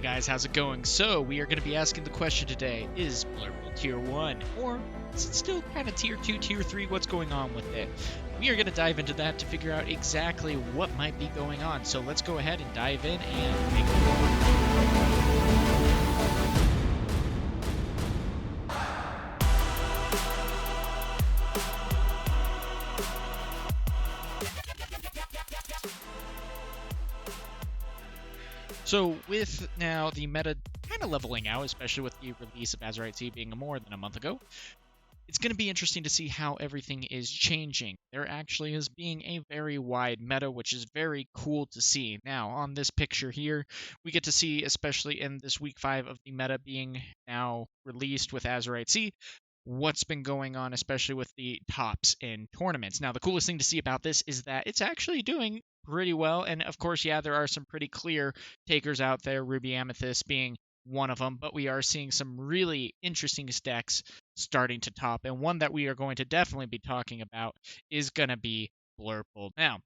guys, how's it going? So, we are going to be asking the question today, is Blurple Tier 1? Or is it still kind of Tier 2, Tier 3? What's going on with it? We are going to dive into that to figure out exactly what might be going on. So let's go ahead and dive in and make So with now the meta kind of leveling out, especially with the release of Azurite Sea being more than a month ago, it's going to be interesting to see how everything is changing. There actually is being a very wide meta, which is very cool to see. Now, on this picture here, we get to see, especially in this week 5 of the meta being now released with Azurite Sea, what's been going on, especially with the tops in tournaments. Now, the coolest thing to see about this is that it's actually doing pretty well. And of course, yeah, there are some pretty clear takers out there, Ruby Amethyst being one of them, but we are seeing some really interesting stacks starting to top. And one that we are going to definitely be talking about is going to be Blurple. Now,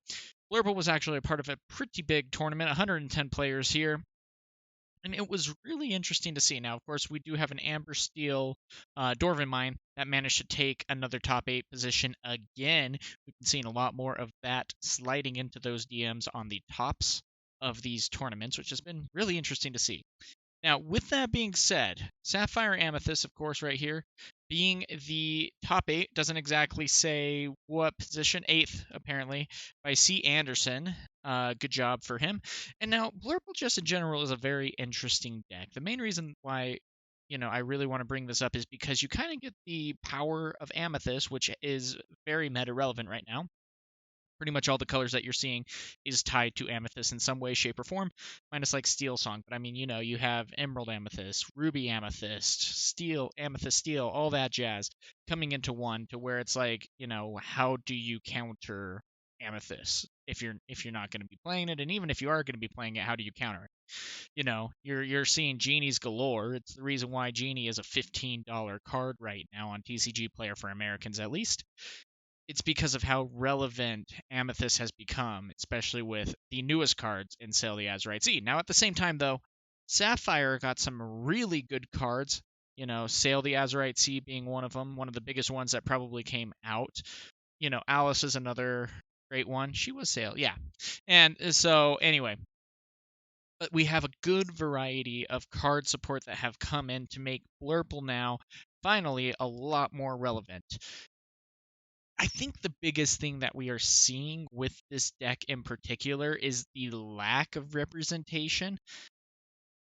Blurple was actually a part of a pretty big tournament, 110 players here. And it was really interesting to see. Now, of course, we do have an Amber Steel Dwarven Mine that managed to take another top 8 position again. We've been seeing a lot more of that sliding into those DMs on the tops of these tournaments, which has been really interesting to see. Now, with that being said, Sapphire Amethyst, of course, right here, being the top 8, doesn't exactly say what position, 8th, apparently, by C. Anderson. Good job for him. And now, Blurple just in general is a very interesting deck. The main reason why, I really want to bring this up is because you kind of get the power of Amethyst, which is very meta relevant right now. Pretty much all the colors that you're seeing is tied to Amethyst in some way, shape, or form, minus like Steel Song. But I mean, you have Emerald Amethyst, Ruby Amethyst, Steel, Amethyst Steel, all that jazz coming into one to where it's like, how do you counter Amethyst if you're not going to be playing it, and even if you are going to be playing it, how do you counter it? You're seeing Genies galore. It's the reason why Genie is a $15 card right now on TCG Player for Americans at least. It's because of how relevant Amethyst has become, especially with the newest cards in Sail the Azurite Sea. Now, at the same time, though, Sapphire got some really good cards. Sail the Azurite Sea being one of them, one of the biggest ones that probably came out. Alice is another great one. She was Sail, yeah. And so, anyway, but we have a good variety of card support that have come in to make Blurple now finally a lot more relevant. I think the biggest thing that we are seeing with this deck in particular is the lack of representation.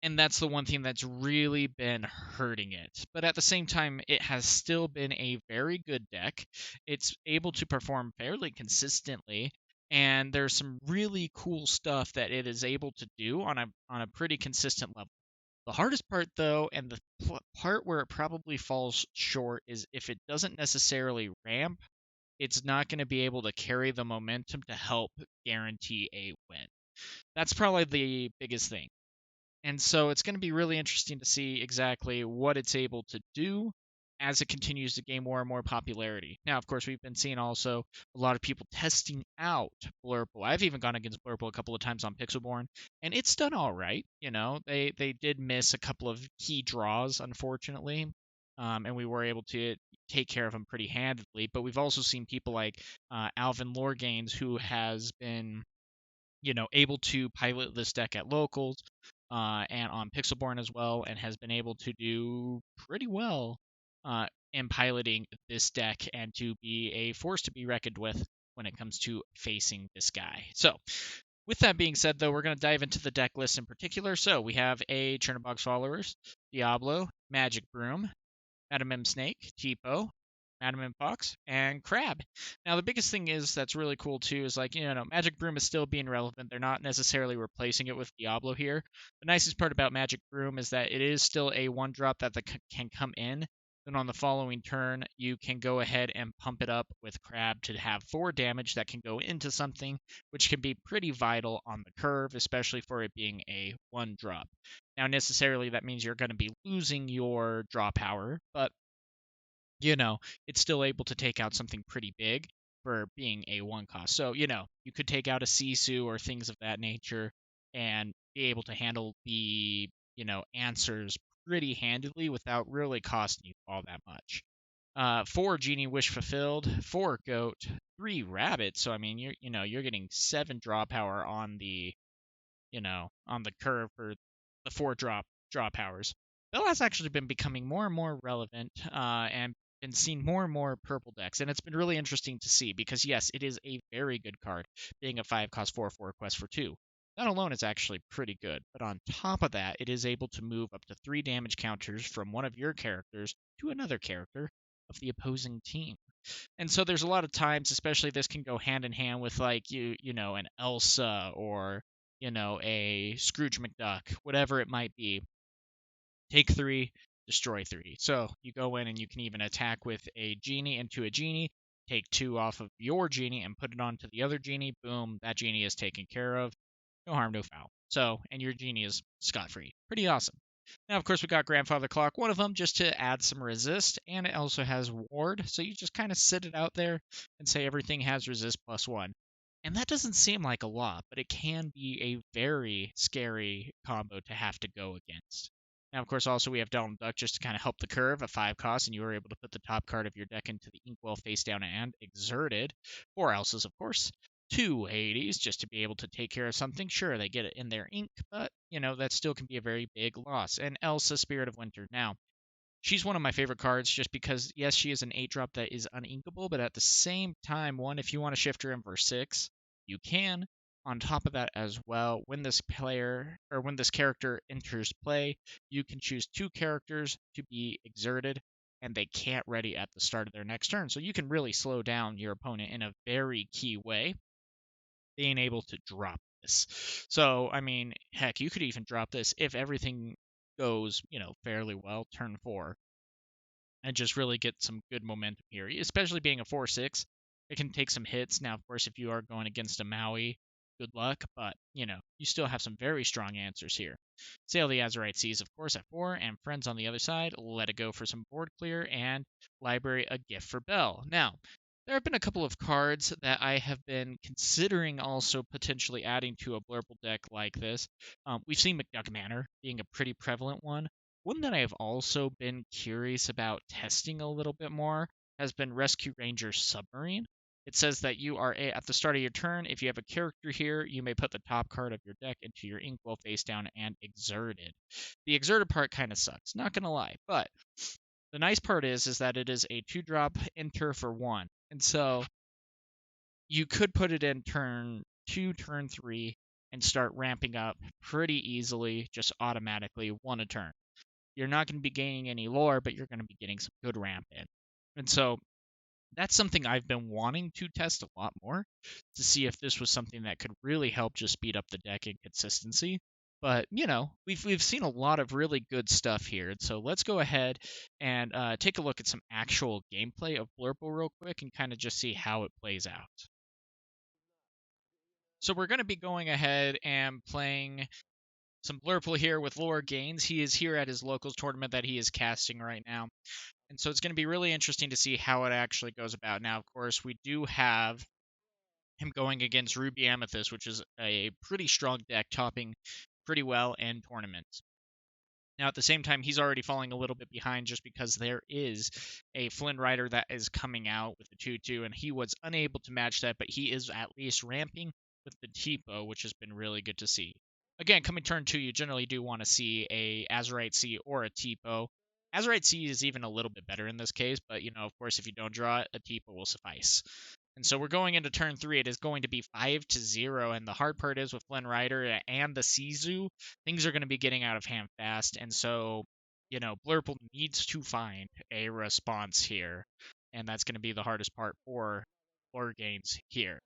And that's the one thing that's really been hurting it. But at the same time, it has still been a very good deck. It's able to perform fairly consistently. And there's some really cool stuff that it is able to do on a pretty consistent level. The hardest part, though, and the part where it probably falls short, is if it doesn't necessarily ramp, it's not going to be able to carry the momentum to help guarantee a win. That's probably the biggest thing. And so it's going to be really interesting to see exactly what it's able to do as it continues to gain more and more popularity. Now, of course, we've been seeing also a lot of people testing out Blurple. I've even gone against Blurple a couple of times on Pixelborn, and it's done all right. They did miss a couple of key draws, unfortunately, and we were able to take care of them pretty handedly. But we've also seen people like Alvin Lorgains, who has been, able to pilot this deck at locals and on Pixelborn as well, and has been able to do pretty well in piloting this deck and to be a force to be reckoned with when it comes to facing this guy. So, with that being said, though, we're going to dive into the deck list in particular. So, we have a Chernobog's Followers, Diablo, Magic Broom, Madam M Snake, Tipo, Madam M Fox, and Crab. Now, the biggest thing that's really cool too is Magic Broom is still being relevant. They're not necessarily replacing it with Diablo here. The nicest part about Magic Broom is that it is still a 1-drop that can come in. Then on the following turn, you can go ahead and pump it up with Crab to have 4 damage that can go into something, which can be pretty vital on the curve, especially for it being a 1-drop. Now, necessarily, that means you're going to be losing your draw power, but, it's still able to take out something pretty big for being a 1-cost. So, you could take out a Sisu or things of that nature and be able to handle the answers pretty handily without really costing you all that much. 4 Genie Wish Fulfilled, 4 Goat, 3 Rabbit. So I mean, you're getting 7 draw power on the curve for the 4 draw powers. Bell has actually been becoming more and more relevant, and been seen more and more purple decks, and it's been really interesting to see because yes, it is a very good card, being a 5 cost 4/4 quest for 2. That alone is actually pretty good, but on top of that, it is able to move up to 3 damage counters from one of your characters to another character of the opposing team. And so there's a lot of times, especially this can go hand in hand with like an Elsa or a Scrooge McDuck, whatever it might be. Take 3, destroy 3. So you go in and you can even attack with a genie into a genie, take 2 off of your genie and put it onto the other genie. Boom, that genie is taken care of. No harm, no foul. So, and your genie is scot free. Pretty awesome. Now, of course, we got Grandfather Clock, one of them just to add some resist, and it also has Ward. So you just kind of sit it out there and say everything has resist +1. And that doesn't seem like a lot, but it can be a very scary combo to have to go against. Now, of course, also we have Donald Duck just to kind of help the curve, a 5 cost, and you are able to put the top card of your deck into the Inkwell face down and exerted. 4 Elsa's, of course. 2 Hades just to be able to take care of something. Sure, they get it in their ink, but, that still can be a very big loss. And Elsa, Spirit of Winter. Now, she's one of my favorite cards just because, yes, she is an 8-drop that is uninkable, but at the same time, if you want to shift her in for 6, you can. On top of that as well, when this character enters play, you can choose 2 characters to be exerted, and they can't ready at the start of their next turn. So you can really slow down your opponent in a very key way, being able to drop this. So, I mean, heck, you could even drop this if everything goes, fairly well, turn 4, and just really get some good momentum here, especially being a 4/6. It can take some hits. Now, of course, if you are going against a Maui, good luck, but, you still have some very strong answers here. Sail the Azurite Seas, of course, at 4, and Friends on the other side, let it go for some board clear, and Library, a gift for Bell. Now, there have been a couple of cards that I have been considering also potentially adding to a Blurple deck like this. We've seen McDuck Manor being a pretty prevalent one. One that I have also been curious about testing a little bit more has been Rescue Ranger Submarine. It says that at the start of your turn, if you have a character here, you may put the top card of your deck into your Inkwell face down and exerted. The exerted part kind of sucks, not gonna lie, but the nice part is that it is a 2-drop enter for 1. And so you could put it in turn 2, turn 3, and start ramping up pretty easily, just automatically 1 a turn. You're not going to be gaining any lore, but you're going to be getting some good ramp in. And so that's something I've been wanting to test a lot more to see if this was something that could really help just speed up the deck and consistency. But we've seen a lot of really good stuff here, and so let's go ahead and take a look at some actual gameplay of Blurple real quick and kind of just see how it plays out. So we're going to be going ahead and playing some Blurple here with Lore Gains. He is here at his locals tournament that he is casting right now. And so it's going to be really interesting to see how it actually goes about. Now, of course, we do have him going against Ruby Amethyst, which is a pretty strong deck, topping pretty well in tournaments. Now, at the same time, he's already falling a little bit behind just because there is a Flynn Rider that is coming out with the 2/2, and he was unable to match that, but he is at least ramping with the Tipo, which has been really good to see. Again, coming turn 2, you generally do want to see a Azurite Sea or a Tipo. Azurite Sea is even a little bit better in this case, but, of course, if you don't draw it, a Tipo will suffice. And so we're going into turn 3. It is going to be 5-0, and the hard part is with Flynn Rider and the Sizu, things are going to be getting out of hand fast, and so, Blurple needs to find a response here, and that's going to be the hardest part for Lore Gains here.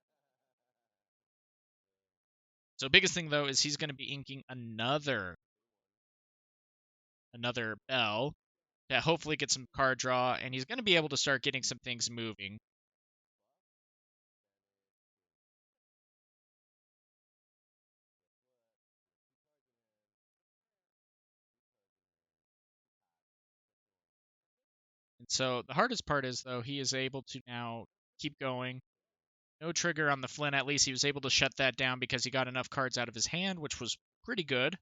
So biggest thing, though, is he's going to be inking another Bell to hopefully get some card draw, and he's going to be able to start getting some things moving. And so the hardest part is, though, he is able to now keep going. No trigger on the Flynn. At least he was able to shut that down because he got enough cards out of his hand, which was pretty good.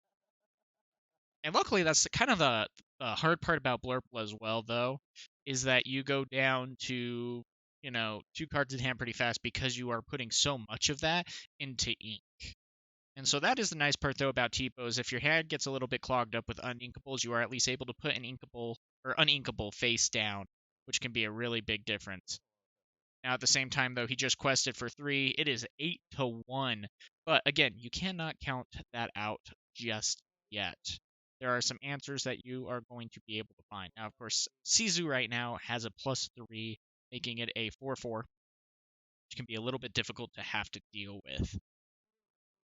And luckily, that's kind of the hard part about Blurple as well, though, is that you go down to, 2 cards in hand pretty fast because you are putting so much of that into ink. And so that is the nice part, though, about Tipo is if your hand gets a little bit clogged up with uninkables, you are at least able to put an inkable or uninkable face down, which can be a really big difference. Now, at the same time, though, he just quested for 3. It is 8-1. But again, you cannot count that out just yet. There are some answers that you are going to be able to find. Now, of course, Sizu right now has a +3, making it a 4-4, which can be a little bit difficult to have to deal with.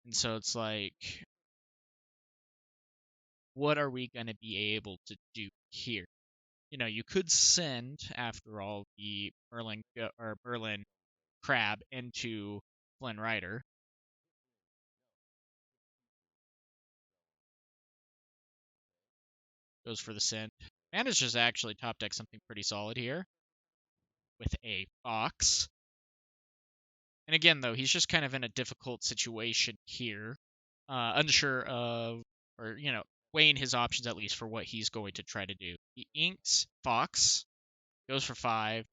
And so it's like, what are we going to be able to do here? You could send, after all, the Merlin Crab into Flynn Rider. Goes for the send. Manages to actually top deck something pretty solid here with a Fox. And again, though, he's just kind of in a difficult situation here. Unsure of, or, weighing his options at least for what he's going to try to do. He inks Fox, goes for 5,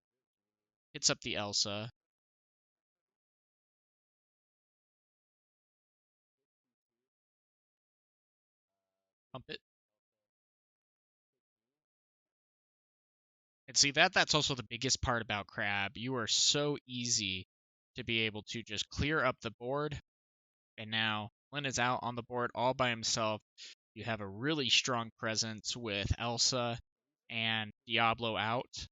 hits up the Elsa. Pump it. And see, that's also the biggest part about Crab. You are so easy to be able to just clear up the board. And now Lynn is out on the board all by himself. You have a really strong presence with Elsa and Diablo out.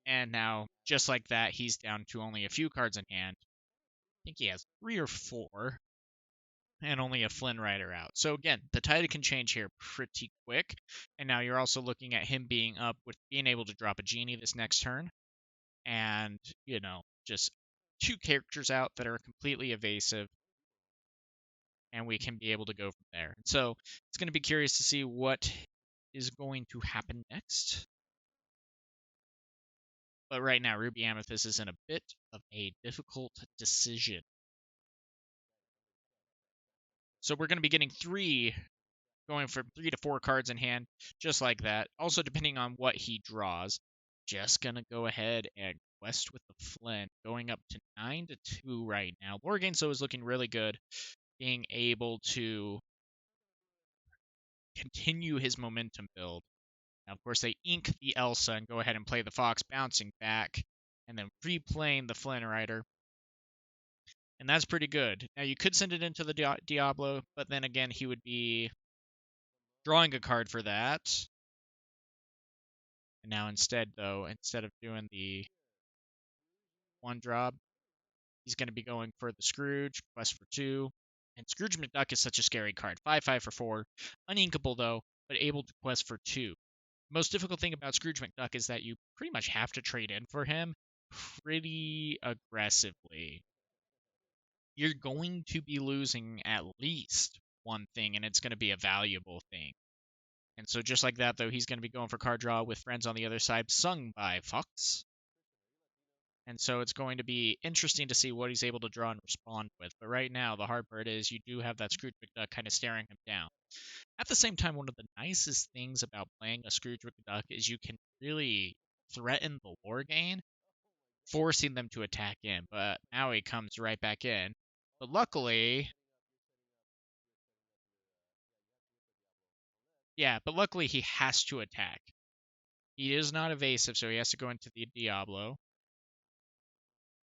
And now, just like that, he's down to only a few cards in hand. I think he has 3 or 4. And only a Flynn Rider out. So again, the tide can change here pretty quick. And now you're also looking at him being up with being able to drop a Genie this next turn. And, just 2 characters out that are completely evasive. And we can be able to go from there. So it's going to be curious to see what is going to happen next. But right now, Ruby Amethyst is in a bit of a difficult decision. So we're going to be getting 3, going from 3 to 4 cards in hand, just like that. Also, depending on what he draws, just going to go ahead and quest with the Flynn, going up to 9-2 right now. Lorgainso is looking really good, being able to continue his momentum build. Now, of course, they ink the Elsa and go ahead and play the Fox, bouncing back, and then replaying the Flynn Rider. And that's pretty good. Now, you could send it into the Diablo, but then again, he would be drawing a card for that. And now instead, though, instead of doing the 1 drop, he's going to be going for the Scrooge, quest for 2. And Scrooge McDuck is such a scary card. 5/5 for 4. Uninkable, though, but able to quest for 2. The most difficult thing about Scrooge McDuck is that you pretty much have to trade in for him pretty aggressively. You're going to be losing at least one thing, and it's going to be a valuable thing. And so just like that, though, he's going to be going for card draw with Friends on the Other Side, sung by Fox. And so it's going to be interesting to see what he's able to draw and respond with. But right now, the hard part is you do have that Scrooge McDuck kind of staring him down. At the same time, one of the nicest things about playing a Scrooge McDuck is you can really threaten the Lorgain, forcing them to attack in. But now he comes right back in. But luckily, he has to attack. He is not evasive, so he has to go into the Diablo.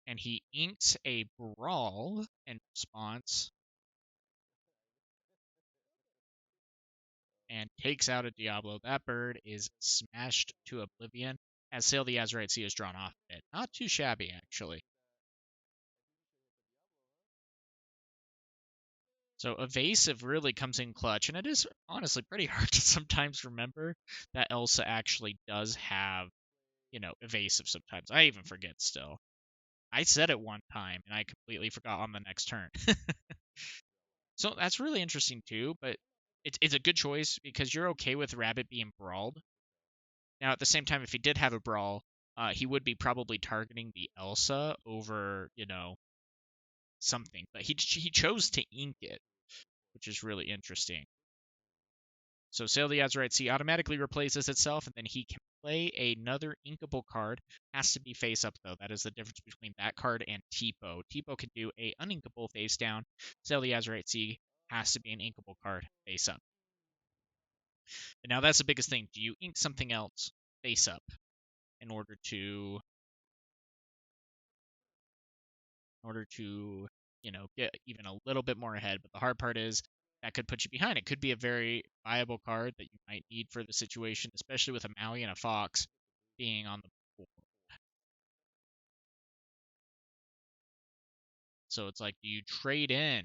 And he inks a Brawl in response. And takes out a Diablo. That bird is smashed to oblivion as Sail the Azurite Sea is drawn off of it. Not too shabby, actually. So evasive really comes in clutch, and it is honestly pretty hard to sometimes remember that Elsa actually does have, evasive sometimes. I even forget still. I said it one time, and I completely forgot on the next turn. So that's really interesting too, but it's a good choice because you're okay with Rabbit being brawled. Now, at the same time, if he did have a brawl, he would be probably targeting the Elsa over, something. But he chose to ink it, which is really interesting. So Sail the Azurite Sea automatically replaces itself, and then he can play another inkable card. Has to be face up, though. That is the difference between that card and Tipo. Tipo can do a uninkable face down. Sail the Azurite Sea has to be an inkable card face up. And now that's the biggest thing. Do you ink something else face up in order to get even a little bit more ahead? But the hard part is that could put you behind. It could be a very viable card that you might need for the situation, especially with a Maui and a Fox being on the board. So it's like, do you trade in?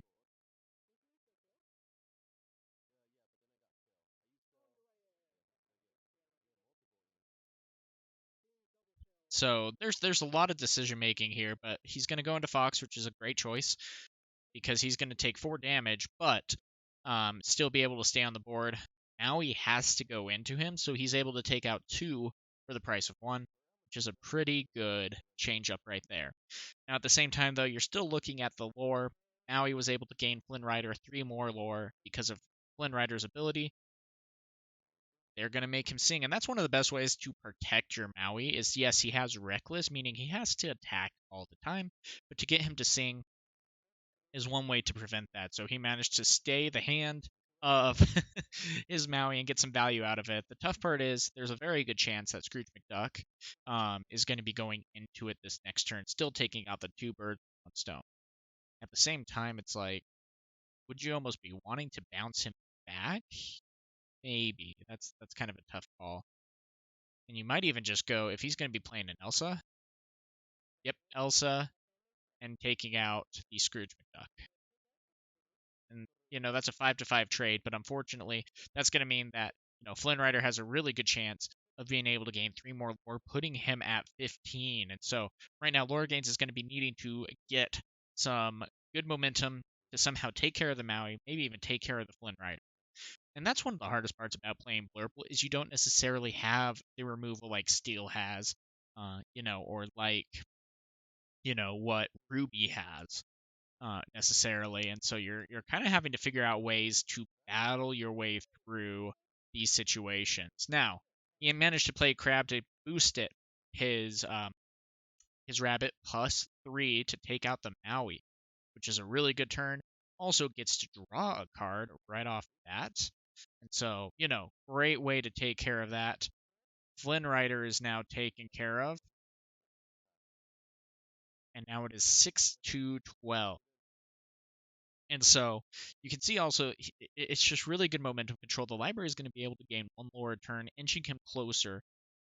So there's a lot of decision making here, but he's going to go into Fox, which is a great choice because he's going to take 4 damage, but still be able to stay on the board. Now he has to go into him, so he's able to take out 2 for the price of 1, which is a pretty good change up right there. Now at the same time, though, you're still looking at the lore. Now he was able to gain Flynn Rider 3 more lore because of Flynn Rider's ability. They're going to make him sing. And that's one of the best ways to protect your Maui is, yes, he has Reckless, meaning he has to attack all the time. But to get him to sing is one way to prevent that. So he managed to stay the hand of his Maui and get some value out of it. The tough part is there's a very good chance that Scrooge McDuck is going to be going into it this next turn, still taking out the 2 birds, 1 stone. At the same time, it's like, would you almost be wanting to bounce him back? Maybe. That's kind of a tough call. And you might even just go, if he's going to be playing an Elsa, yep, Elsa, and taking out the Scrooge McDuck. And, that's a 5-5 trade, but unfortunately, that's going to mean that, Flynn Rider has a really good chance of being able to gain 3 more lore, putting him at 15. And so right now, Lore Gains is going to be needing to get some good momentum to somehow take care of the Maui, maybe even take care of the Flynn Rider. And that's one of the hardest parts about playing Blurple is you don't necessarily have the removal like Steel has, or like, what Ruby has, necessarily. And so you're kind of having to figure out ways to battle your way through these situations. Now, he managed to play Crab to boost it, his Rabbit +3 to take out the Maui, which is a really good turn. Also gets to draw a card right off the bat. And so, great way to take care of that. Flynn Rider is now taken care of. And now it is 6-12. And so you can see also, it's just really good momentum control. The library is going to be able to gain 1 lore a turn, inching him closer.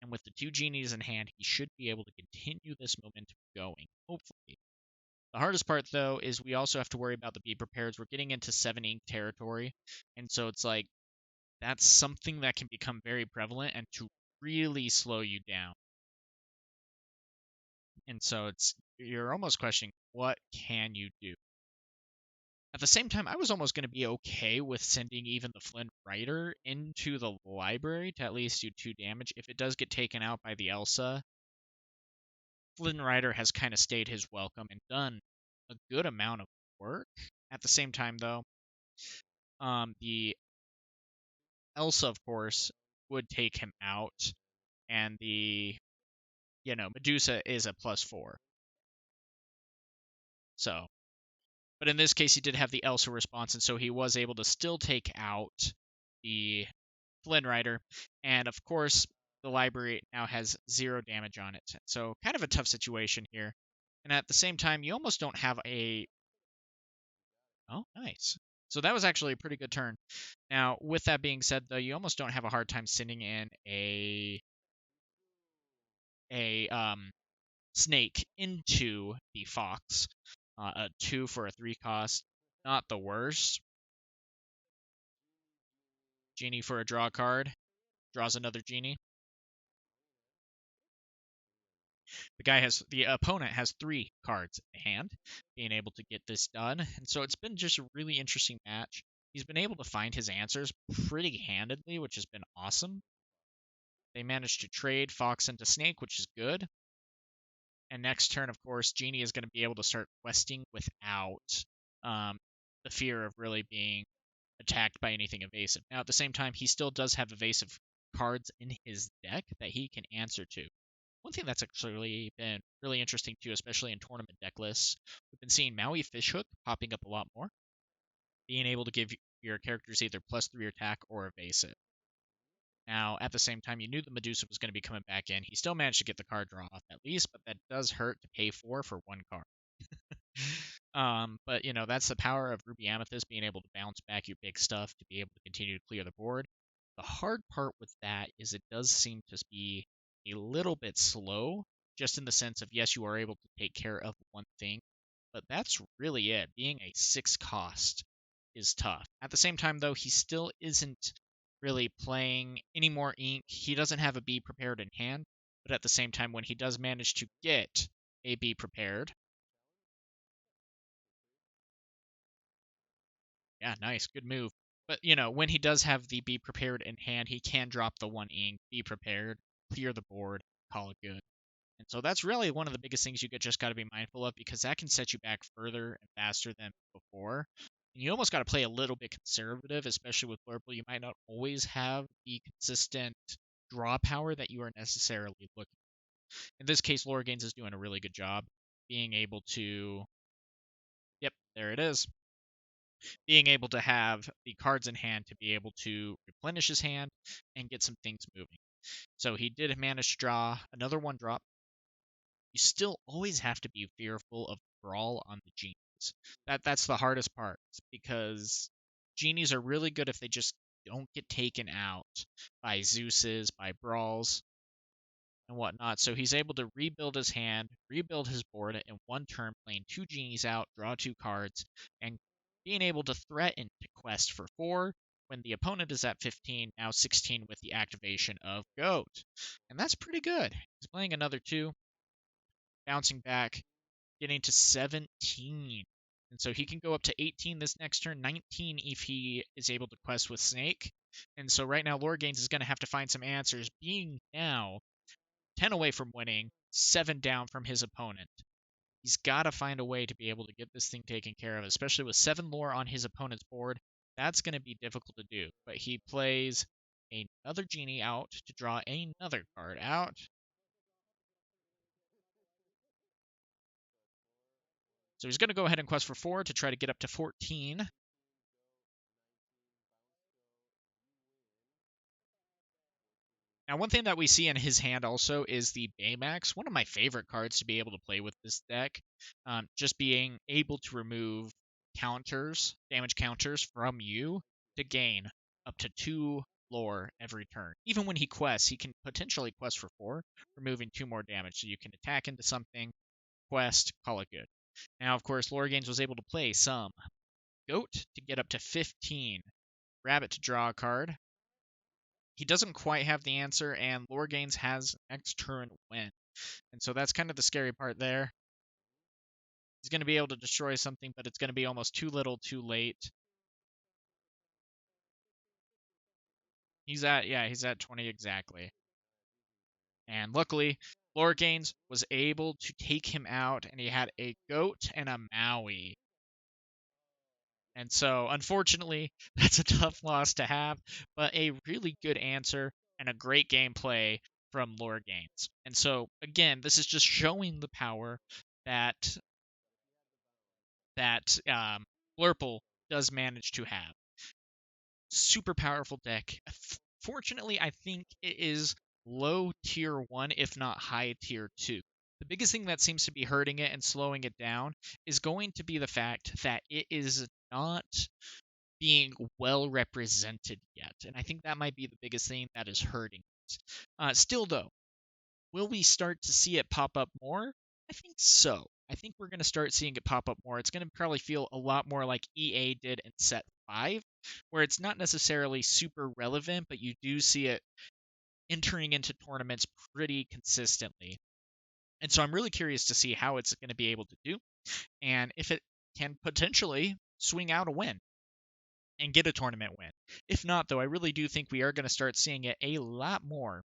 And with the 2 genies in hand, he should be able to continue this momentum going, hopefully. The hardest part, though, is we also have to worry about the Be Prepared. We're getting into 7 ink territory. And so it's like, that's something that can become very prevalent and to really slow you down. And so you're almost questioning, what can you do? At the same time, I was almost going to be okay with sending even the Flynn Rider into the library to at least do 2 damage. If it does get taken out by the Elsa, Flynn Rider has kind of stayed his welcome and done a good amount of work. At the same time, though, the Elsa, of course, would take him out, and the Medusa is a +4. So, but in this case, he did have the Elsa response, and so he was able to still take out the Flynn Rider. And of course, the library now has 0 damage on it. So, kind of a tough situation here. And at the same time, you almost don't have a. Oh, nice. So that was actually a pretty good turn. Now, with that being said, though, you almost don't have a hard time sending in a snake into the fox. A 2 for a 3 cost. Not the worst. Genie for a draw card. Draws another genie. The opponent has 3 cards in hand, being able to get this done. And so it's been just a really interesting match. He's been able to find his answers pretty handedly, which has been awesome. They managed to trade Fox into Snake, which is good. And next turn, of course, Genie is going to be able to start questing without the fear of really being attacked by anything evasive. Now, at the same time, he still does have evasive cards in his deck that he can answer to. One thing that's actually been really interesting too, especially in tournament deck lists, we've been seeing Maui Fishhook popping up a lot more, being able to give your characters either +3 attack or evasive. Now, at the same time, you knew the Medusa was going to be coming back in. He still managed to get the card draw off at least, but that does hurt to pay for one card. But that's the power of Ruby Amethyst being able to bounce back your big stuff to be able to continue to clear the board. The hard part with that is it does seem to be a little bit slow, just in the sense of yes, you are able to take care of one thing, but that's really it. Being a 6 cost is tough. At the same time, though, he still isn't really playing any more ink. He doesn't have a Be Prepared in hand, but at the same time, when he does manage to get a Be Prepared, yeah, nice, good move. But when he does have the Be Prepared in hand, he can drop the 1 ink, Be Prepared, clear the board, call it good. And so that's really one of the biggest things you just got to be mindful of, because that can set you back further and faster than before. And you almost got to play a little bit conservative, especially with Blurple. You might not always have the consistent draw power that you are necessarily looking. In this case, Laura Gaines is doing a really good job being able to, yep, there it is, being able to have the cards in hand to be able to replenish his hand and get some things moving. So he did manage to draw another 1-drop. You still always have to be fearful of brawl on the genies. That's the hardest part, because genies are really good if they just don't get taken out by Zeuses, by brawls, and whatnot. So he's able to rebuild his hand, rebuild his board in 1 turn, playing 2 genies out, draw 2 cards, and being able to threaten to quest for 4 when the opponent is at 15, now 16 with the activation of Goat. And that's pretty good. He's playing another 2, bouncing back, getting to 17. And so he can go up to 18 this next turn, 19 if he is able to quest with Snake. And so right now, Lord Gaines is going to have to find some answers, being now 10 away from winning, 7 down from his opponent. He's got to find a way to be able to get this thing taken care of, especially with 7 lore on his opponent's board. That's going to be difficult to do. But he plays another genie out to draw another card out. So he's going to go ahead and quest for 4 to try to get up to 14. Now, one thing that we see in his hand also is the Baymax, one of my favorite cards to be able to play with this deck. Just being able to remove counters, damage counters from you to gain up to 2 lore every turn. Even when he quests, he can potentially quest for 4, removing 2 more damage. So you can attack into something, quest, call it good. Now, of course, Lore Gaines was able to play some Goat to get up to 15. Rabbit to draw a card. He doesn't quite have the answer, and Lore Gaines has next turn win. And so that's kind of the scary part there. He's going to be able to destroy something, but it's going to be almost too little, too late. He's at 20 exactly. And luckily, Lore Gaines was able to take him out, and he had a Goat and a Maui. And so, unfortunately, that's a tough loss to have, but a really good answer and a great gameplay from Lore Gaines. And so, again, this is just showing the power that Blurple does manage to have. Super powerful deck. Fortunately, I think it is low tier 1, if not high tier 2. The biggest thing that seems to be hurting it and slowing it down is going to be the fact that it is not being well represented yet. And I think that might be the biggest thing that is hurting it. Still, though, will we start to see it pop up more? I think so. I think we're going to start seeing it pop up more. It's going to probably feel a lot more like EA did in Set 5, where it's not necessarily super relevant, but you do see it entering into tournaments pretty consistently. And so I'm really curious to see how it's going to be able to do, and if it can potentially swing out a win and get a tournament win. If not, though, I really do think we are going to start seeing it a lot more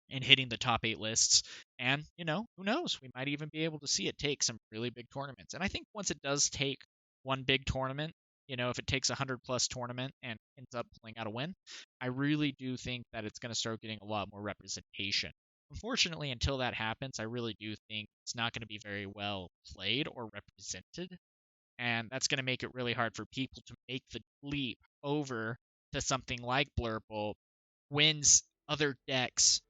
and hitting the top 8 lists. And, who knows? We might even be able to see it take some really big tournaments. And I think once it does take one big tournament, if it takes a 100+ tournament and ends up pulling out a win, I really do think that it's going to start getting a lot more representation. Unfortunately, until that happens, I really do think it's not going to be very well played or represented. And that's going to make it really hard for people to make the leap over to something like Blurple when other decks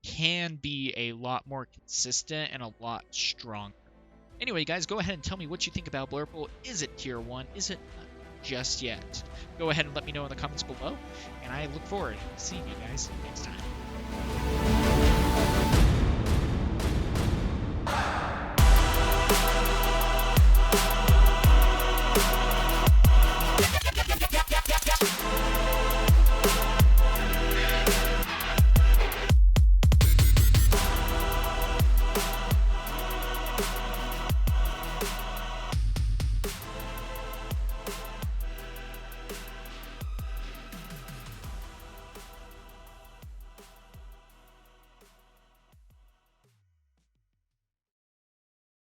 can be a lot more consistent and a lot stronger. Anyway, guys, go ahead and tell me what you think about Blurple. Is it tier 1? Is it not just yet? Go ahead and let me know in the comments below, and I look forward to seeing you guys next time.